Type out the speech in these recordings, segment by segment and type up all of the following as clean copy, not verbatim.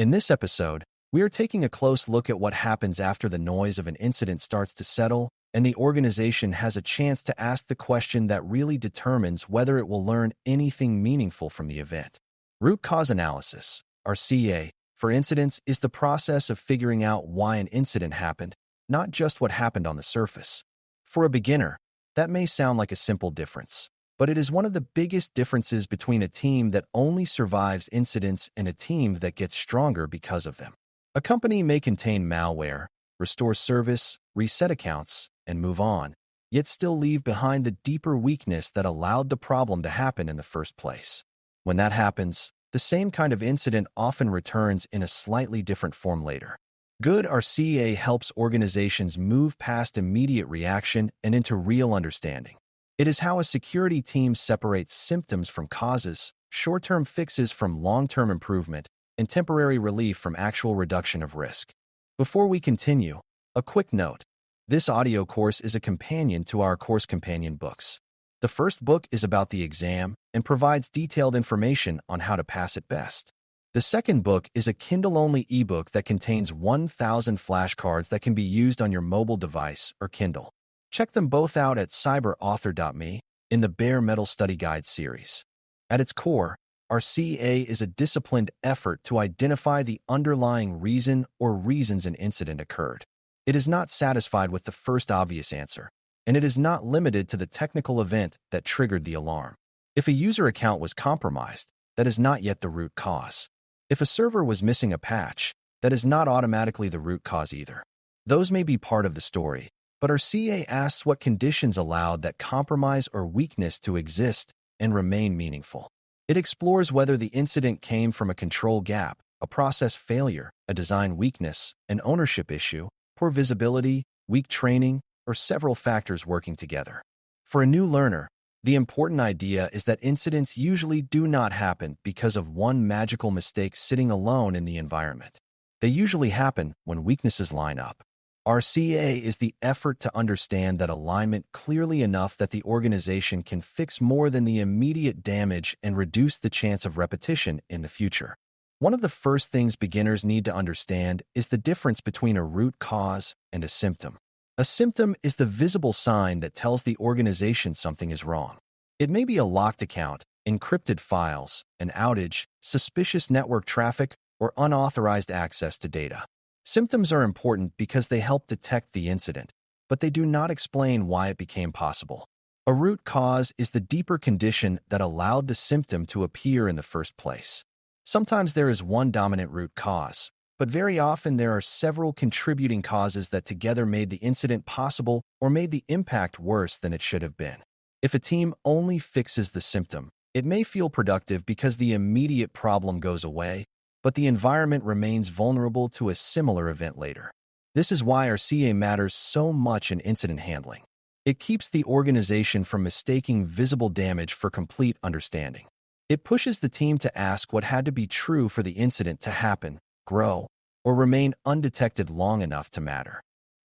In this episode, we are taking a close look at what happens after the noise of an incident starts to settle and the organization has a chance to ask the question that really determines whether it will learn anything meaningful from the event. Root cause analysis, RCA, for incidents is the process of figuring out why an incident happened, not just what happened on the surface. For a beginner, that may sound like a simple difference, but it is one of the biggest differences between a team that only survives incidents and a team that gets stronger because of them. A company may contain malware, restore service, reset accounts, and move on, yet still leave behind the deeper weakness that allowed the problem to happen in the first place. When that happens, the same kind of incident often returns in a slightly different form later. Good RCA helps organizations move past immediate reaction and into real understanding. It is how a security team separates symptoms from causes, short-term fixes from long-term improvement, and temporary relief from actual reduction of risk. Before we continue, a quick note. This audio course is a companion to our course companion books. The first book is about the exam and provides detailed information on how to pass it best. The second book is a Kindle-only ebook that contains 1,000 flashcards that can be used on your mobile device or Kindle. Check them both out at cyberauthor.me in the Bare Metal Study Guide series. At its core, RCA is a disciplined effort to identify the underlying reason or reasons an incident occurred. It is not satisfied with the first obvious answer, and it is not limited to the technical event that triggered the alarm. If a user account was compromised, that is not yet the root cause. If a server was missing a patch, that is not automatically the root cause either. Those may be part of the story, but RCA asks what conditions allowed that compromise or weakness to exist and remain meaningful. It explores whether the incident came from a control gap, a process failure, a design weakness, an ownership issue, poor visibility, weak training, or several factors working together. For a new learner, the important idea is that incidents usually do not happen because of one magical mistake sitting alone in the environment. They usually happen when weaknesses line up. RCA is the effort to understand that alignment clearly enough that the organization can fix more than the immediate damage and reduce the chance of repetition in the future. One of the first things beginners need to understand is the difference between a root cause and a symptom. A symptom is the visible sign that tells the organization something is wrong. It may be a locked account, encrypted files, an outage, suspicious network traffic, or unauthorized access to data. Symptoms are important because they help detect the incident, but they do not explain why it became possible. A root cause is the deeper condition that allowed the symptom to appear in the first place. Sometimes there is one dominant root cause, but very often there are several contributing causes that together made the incident possible or made the impact worse than it should have been. If a team only fixes the symptom, it may feel productive because the immediate problem goes away, but the environment remains vulnerable to a similar event later. This is why RCA matters so much in incident handling. It keeps the organization from mistaking visible damage for complete understanding. It pushes the team to ask what had to be true for the incident to happen, grow, or remain undetected long enough to matter.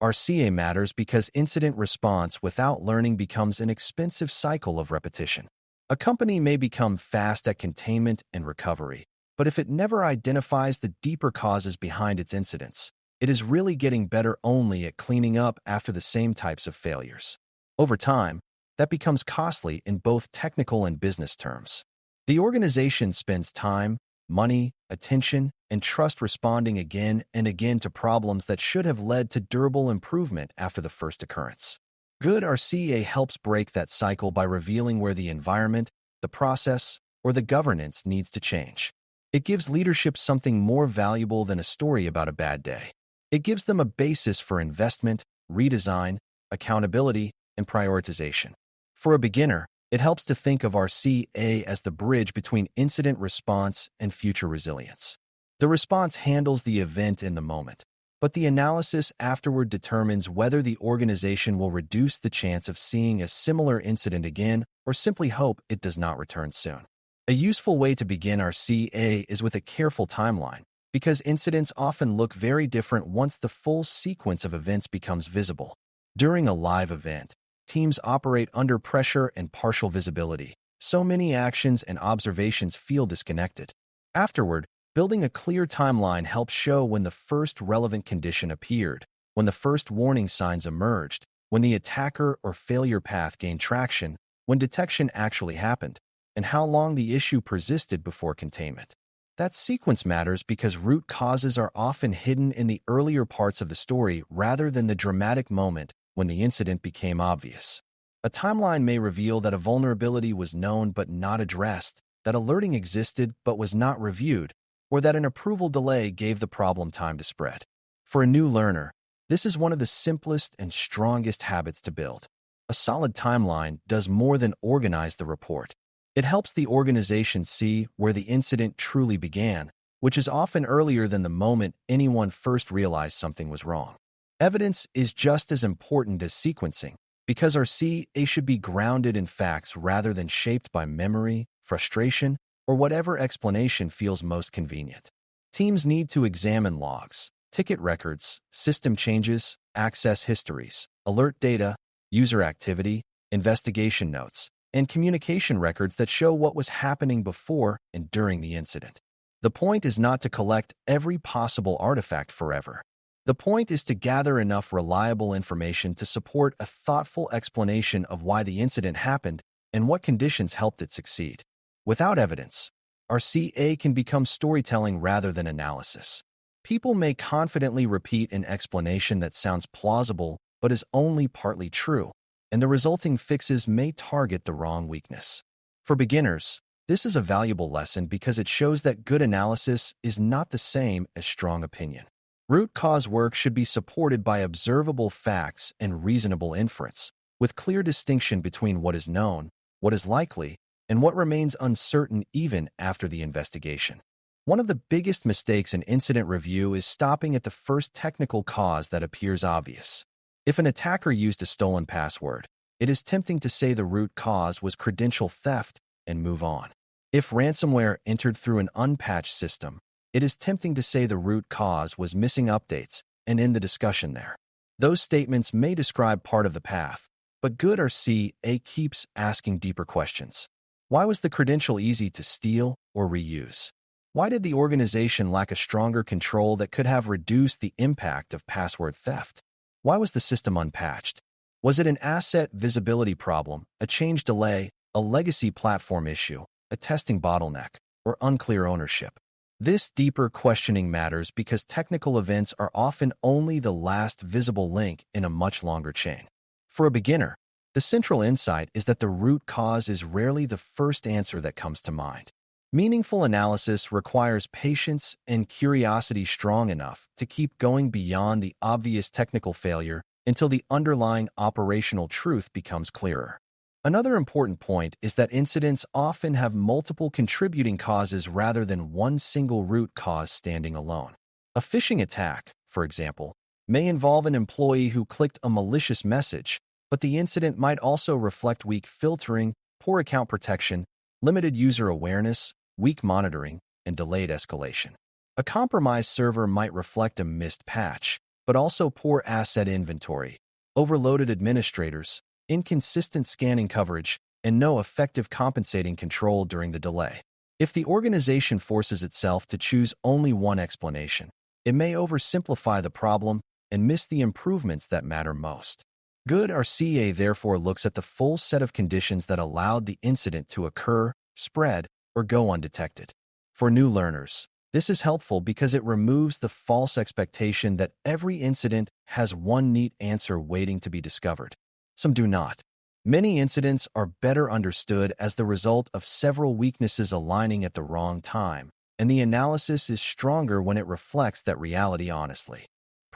RCA matters because incident response without learning becomes an expensive cycle of repetition. A company may become fast at containment and recovery, but if it never identifies the deeper causes behind its incidents, it is really getting better only at cleaning up after the same types of failures. Over time, that becomes costly in both technical and business terms. The organization spends time, money, attention, and trust responding again and again to problems that should have led to durable improvement after the first occurrence. Good RCA helps break that cycle by revealing where the environment, the process, or the governance needs to change. It gives leadership something more valuable than a story about a bad day. It gives them a basis for investment, redesign, accountability, and prioritization. For a beginner, it helps to think of RCA as the bridge between incident response and future resilience. The response handles the event in the moment, but the analysis afterward determines whether the organization will reduce the chance of seeing a similar incident again or simply hope it does not return soon. A useful way to begin RCA is with a careful timeline, because incidents often look very different once the full sequence of events becomes visible. During a live event, teams operate under pressure and partial visibility, so many actions and observations feel disconnected. Afterward, Building a clear timeline helps show when the first relevant condition appeared, when the first warning signs emerged, when the attacker or failure path gained traction, when detection actually happened, and how long the issue persisted before containment. That sequence matters because root causes are often hidden in the earlier parts of the story rather than the dramatic moment when the incident became obvious. A timeline may reveal that a vulnerability was known but not addressed, that alerting existed but was not reviewed, or that an approval delay gave the problem time to spread. For a new learner, this is one of the simplest and strongest habits to build. A solid timeline does more than organize the report. It helps the organization see where the incident truly began, which is often earlier than the moment anyone first realized something was wrong. Evidence is just as important as sequencing, because our CA should be grounded in facts rather than shaped by memory, frustration, or whatever explanation feels most convenient. Teams need to examine logs, ticket records, system changes, access histories, alert data, user activity, investigation notes, and communication records that show what was happening before and during the incident. The point is not to collect every possible artifact forever. The point is to gather enough reliable information to support a thoughtful explanation of why the incident happened and what conditions helped it succeed. Without evidence, our CA can become storytelling rather than analysis. People may confidently repeat an explanation that sounds plausible but is only partly true, and the resulting fixes may target the wrong weakness. For beginners, this is a valuable lesson because it shows that good analysis is not the same as strong opinion. Root cause work should be supported by observable facts and reasonable inference, with clear distinction between what is known, what is likely, and what remains uncertain even after the investigation. One of the biggest mistakes in incident review is stopping at the first technical cause that appears obvious. If an attacker used a stolen password, it is tempting to say the root cause was credential theft and move on. If ransomware entered through an unpatched system, it is tempting to say the root cause was missing updates and end the discussion there. Those statements may describe part of the path, but good RCA keeps asking deeper questions. Why was the credential easy to steal or reuse? Why did the organization lack a stronger control that could have reduced the impact of password theft? Why was the system unpatched? Was it an asset visibility problem, a change delay, a legacy platform issue, a testing bottleneck, or unclear ownership? This deeper questioning matters because technical events are often only the last visible link in a much longer chain. For a beginner, the central insight is that the root cause is rarely the first answer that comes to mind. Meaningful analysis requires patience and curiosity strong enough to keep going beyond the obvious technical failure until the underlying operational truth becomes clearer. Another important point is that incidents often have multiple contributing causes rather than one single root cause standing alone. A phishing attack, for example, may involve an employee who clicked a malicious message, but the incident might also reflect weak filtering, poor account protection, limited user awareness, weak monitoring, and delayed escalation. A compromised server might reflect a missed patch, but also poor asset inventory, overloaded administrators, inconsistent scanning coverage, and no effective compensating control during the delay. If the organization forces itself to choose only one explanation, it may oversimplify the problem and miss the improvements that matter most. Good RCA therefore looks at the full set of conditions that allowed the incident to occur, spread, or go undetected. For new learners, this is helpful because it removes the false expectation that every incident has one neat answer waiting to be discovered. Some do not. Many incidents are better understood as the result of several weaknesses aligning at the wrong time, and the analysis is stronger when it reflects that reality honestly.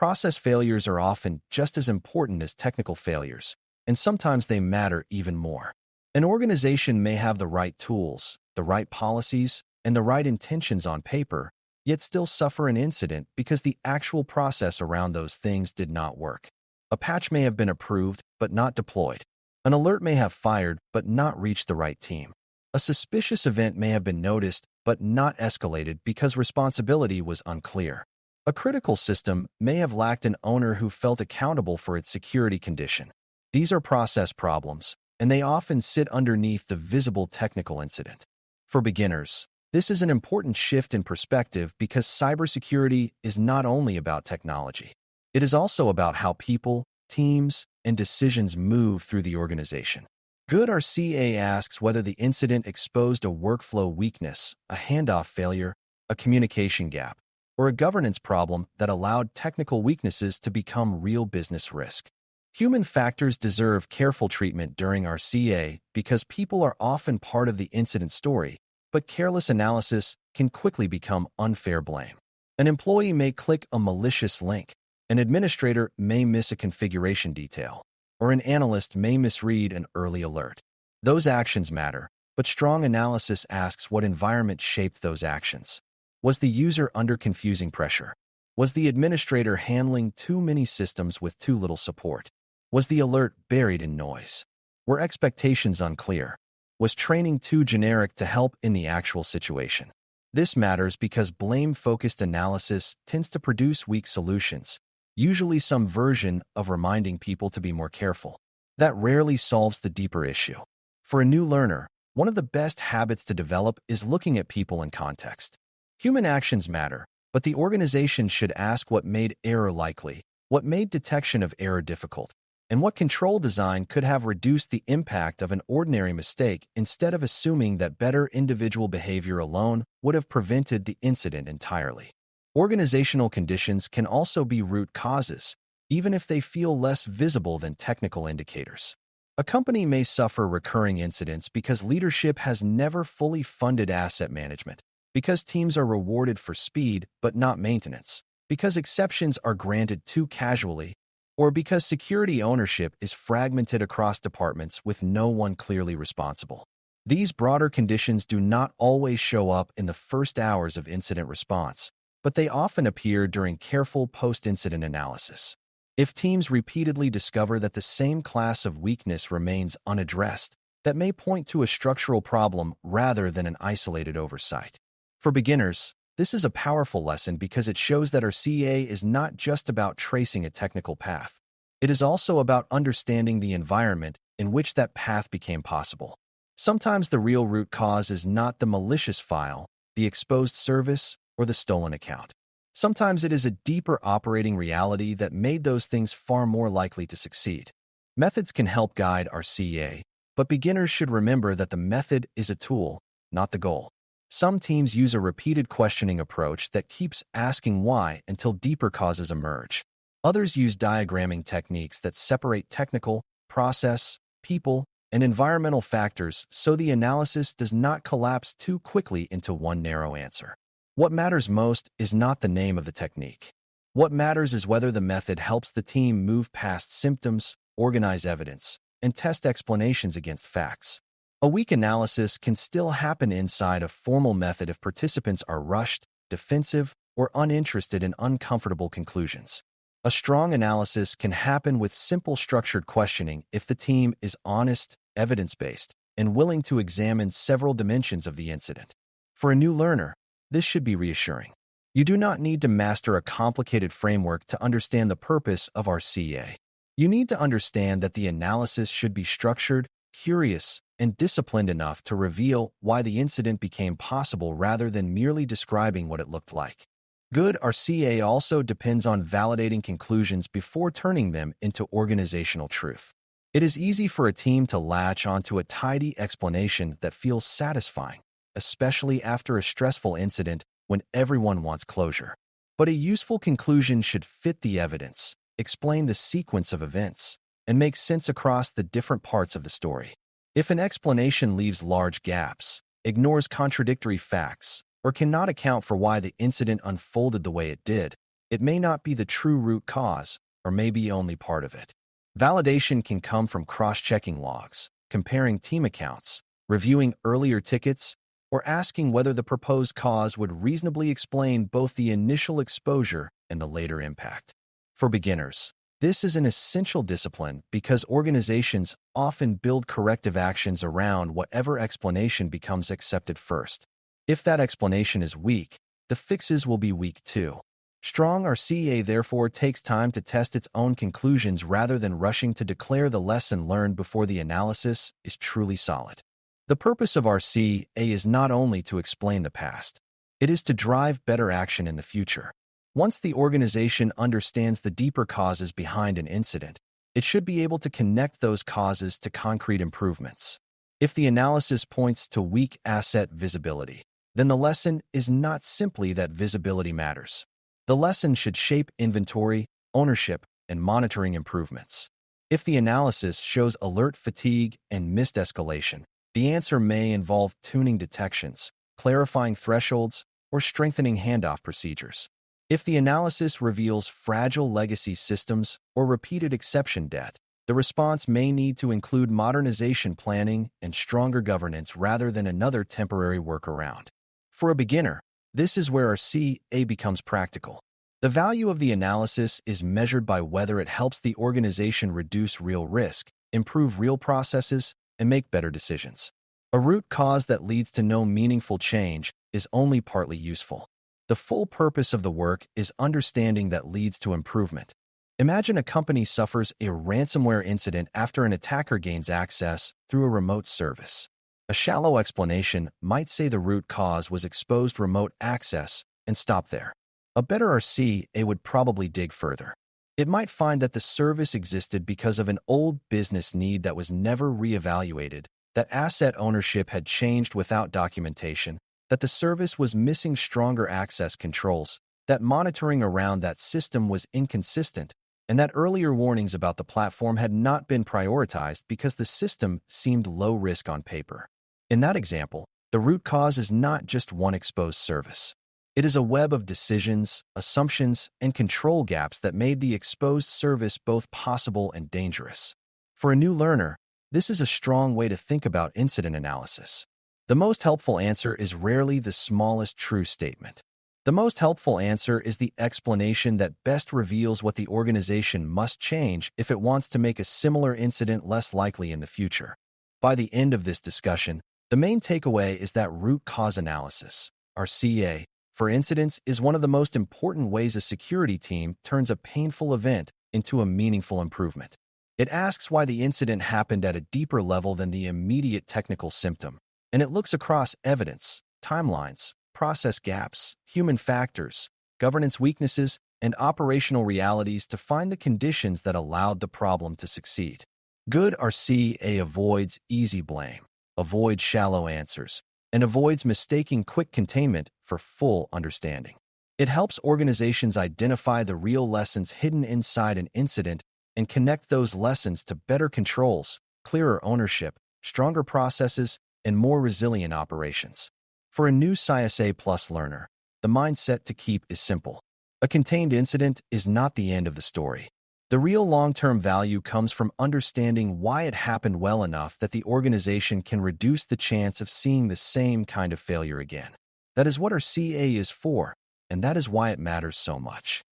Process failures are often just as important as technical failures, and sometimes they matter even more. An organization may have the right tools, the right policies, and the right intentions on paper, yet still suffer an incident because the actual process around those things did not work. A patch may have been approved but not deployed. An alert may have fired but not reached the right team. A suspicious event may have been noticed but not escalated because responsibility was unclear. A critical system may have lacked an owner who felt accountable for its security condition. These are process problems, and they often sit underneath the visible technical incident. For beginners, This is an important shift in perspective because cybersecurity is not only about technology. It is also about how people, teams, and decisions move through the organization. Good RCA asks whether the incident exposed a workflow weakness, a handoff failure, a communication gap, or a governance problem that allowed technical weaknesses to become real business risk. Human factors deserve careful treatment during RCA because people are often part of the incident story, but careless analysis can quickly become unfair blame. An employee may click a malicious link, an administrator may miss a configuration detail, or an analyst may misread an early alert. Those actions matter, but strong analysis asks what environment shaped those actions. Was the user under confusing pressure? Was the administrator handling too many systems with too little support? Was the alert buried in noise? Were expectations unclear? Was training too generic to help in the actual situation? This matters because blame-focused analysis tends to produce weak solutions, usually some version of reminding people to be more careful. That rarely solves the deeper issue. For a new learner, one of the best habits to develop is looking at people in context. Human actions matter, but the organization should ask what made error likely, what made detection of error difficult, and what control design could have reduced the impact of an ordinary mistake instead of assuming that better individual behavior alone would have prevented the incident entirely. Organizational conditions can also be root causes, even if they feel less visible than technical indicators. A company may suffer recurring incidents because leadership has never fully funded asset management, because teams are rewarded for speed but not maintenance, because exceptions are granted too casually, or because security ownership is fragmented across departments with no one clearly responsible. These broader conditions do not always show up in the first hours of incident response, but they often appear during careful post-incident analysis. If teams repeatedly discover that the same class of weakness remains unaddressed, that may point to a structural problem rather than an isolated oversight. For beginners, this is a powerful lesson because it shows that our CA is not just about tracing a technical path. It is also about understanding the environment in which that path became possible. Sometimes the real root cause is not the malicious file, the exposed service, or the stolen account. Sometimes it is a deeper operating reality that made those things far more likely to succeed. Methods can help guide our CA, but beginners should remember that the method is a tool, not the goal. Some teams use a repeated questioning approach that keeps asking why until deeper causes emerge. Others use diagramming techniques that separate technical, process, people, and environmental factors so the analysis does not collapse too quickly into one narrow answer. What matters most is not the name of the technique. What matters is whether the method helps the team move past symptoms, organize evidence, and test explanations against facts. A weak analysis can still happen inside a formal method if participants are rushed, defensive, or uninterested in uncomfortable conclusions. A strong analysis can happen with simple structured questioning if the team is honest, evidence-based, and willing to examine several dimensions of the incident. For a new learner, this should be reassuring. You do not need to master a complicated framework to understand the purpose of our CA. You need to understand that the analysis should be structured, curious, and disciplined enough to reveal why the incident became possible rather than merely describing what it looked like. Good RCA also depends on validating conclusions before turning them into organizational truth. It is easy for a team to latch onto a tidy explanation that feels satisfying, especially after a stressful incident when everyone wants closure. But a useful conclusion should fit the evidence, explain the sequence of events, and make sense across the different parts of the story. If an explanation leaves large gaps, ignores contradictory facts, or cannot account for why the incident unfolded the way it did, it may not be the true root cause, or may be only part of it. Validation can come from cross-checking logs, comparing team accounts, reviewing earlier tickets, or asking whether the proposed cause would reasonably explain both the initial exposure and the later impact. For beginners, this is an essential discipline because organizations often build corrective actions around whatever explanation becomes accepted first. If that explanation is weak, the fixes will be weak too. Strong RCA therefore takes time to test its own conclusions rather than rushing to declare the lesson learned before the analysis is truly solid. The purpose of RCA is not only to explain the past, it is to drive better action in the future. Once the organization understands the deeper causes behind an incident, it should be able to connect those causes to concrete improvements. If the analysis points to weak asset visibility, then the lesson is not simply that visibility matters. The lesson should shape inventory, ownership, and monitoring improvements. If the analysis shows alert fatigue and missed escalation, the answer may involve tuning detections, clarifying thresholds, or strengthening handoff procedures. If the analysis reveals fragile legacy systems or repeated exception debt, the response may need to include modernization planning and stronger governance rather than another temporary workaround. For a beginner, this is where our CA becomes practical. The value of the analysis is measured by whether it helps the organization reduce real risk, improve real processes, and make better decisions. A root cause that leads to no meaningful change is only partly useful. The full purpose of the work is understanding that leads to improvement. Imagine a company suffers a ransomware incident after an attacker gains access through a remote service. A shallow explanation might say the root cause was exposed remote access and stop there. A better RCA would probably dig further. It might find that the service existed because of an old business need that was never reevaluated, that asset ownership had changed without documentation, that the service was missing stronger access controls, that monitoring around that system was inconsistent, and that earlier warnings about the platform had not been prioritized because the system seemed low risk on paper. In that example, the root cause is not just one exposed service. It is a web of decisions, assumptions, and control gaps that made the exposed service both possible and dangerous. For a new learner, this is a strong way to think about incident analysis. The most helpful answer is rarely the smallest true statement. The most helpful answer is the explanation that best reveals what the organization must change if it wants to make a similar incident less likely in the future. By the end of this discussion, the main takeaway is that root cause analysis, RCA, for incidents is one of the most important ways a security team turns a painful event into a meaningful improvement. It asks why the incident happened at a deeper level than the immediate technical symptom, and it looks across evidence, timelines, process gaps, human factors, governance weaknesses, and operational realities to find the conditions that allowed the problem to succeed. Good RCA avoids easy blame, avoids shallow answers, and avoids mistaking quick containment for full understanding. It helps organizations identify the real lessons hidden inside an incident and connect those lessons to better controls, clearer ownership, stronger processes, and more resilient operations. For a new CISA Plus learner, the mindset to keep is simple. A contained incident is not the end of the story. The real long-term value comes from understanding why it happened well enough that the organization can reduce the chance of seeing the same kind of failure again. That is what our CA is for, and that is why it matters so much.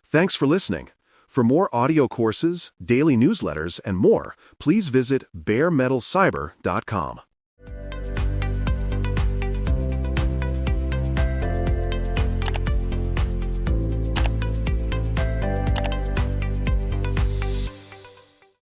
Thanks for listening. For more audio courses, daily newsletters, and more, please visit baremetalcyber.com.